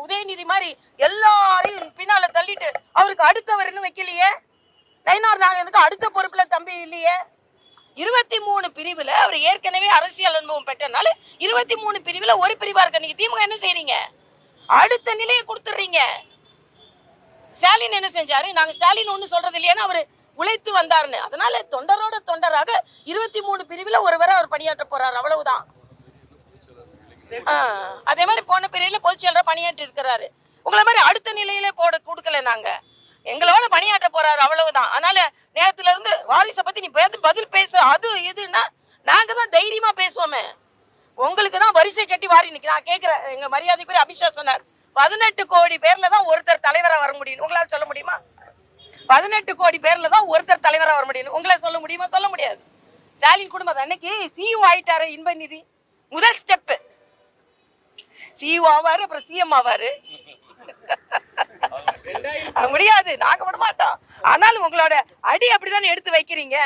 உதயநிதி மாதிரி எல்லாரையும் பின்னால தள்ளிட்டு அவருக்கு அடுத்தவர்னு வைக்கலையே. நயினார் நாகேந்திரனுக்கு அடுத்த பொறுப்புல தம்பி இல்லையே. 23 பிரிவுல அவர் ஏற்கனவே அரசியல் அனுபவம் பெற்றனால 23 பிரிவுல ஒரு பிரிவா இருக்க. நீங்க திமுக என்ன செய்றீங்க? அடுத்த நிலையை கொடுத்துறீங்க. ஸ்டாலின் என்ன செஞ்சாரு? நாங்க ஸ்டாலின் ஒண்ணு சொல்றது இல்லையா, அவரு உழைத்து வந்தாருன்னு. அதனால தொண்டரோட தொண்டராக 23 பிரிவுல ஒருவரை அவர் பணியாற்ற போறாரு, அவ்வளவுதான். அதே மாதிரி போன பிரிவுல பொதுச்செயலர் பணியாற்றி இருக்கிறாரு. உங்களை மாதிரி அடுத்த நிலையில போட கொடுக்கல. நாங்க எங்களோட பணியாற்ற போறாரு, அவ்வளவுதான். அதனால நேரத்துல இருந்து வாரிசை பத்தி நீ பதில் பேச அது இதுன்னா நாங்க தான் தைரியமா பேசுவோமே. உங்களுக்கு தான் வரிசை கட்டி வாரி நிக்க. நான் கேட்கிறேன், எங்க மரியாதைக்குரிய அமித்ஷா சொன்னார் 18 கோடி பேர்ல தான் ஒருத்தர் தலைவரா வர முடியும். உங்களால சொல்ல முடியுமா? 18 கோடி பேர்ல தான் ஒருத்தர் தலைவரா வர முடியும். உங்களால சொல்ல முடியுமா? சொல்ல முடியாது. ஸ்டாலின் குடும்பம் அன்னைக்கு சிஇஓ ஆயிட்டாரு. இன்பநிதி முதல் ஸ்டெப். சிஇஓ ஆவாரு, அப்புறம் சிஎம் ஆவாரு. முடியாது, நாங்க விட மாட்டோம். ஆனாலும் உங்களோட அடி அப்படிதான் எடுத்து வைக்கிறீங்க.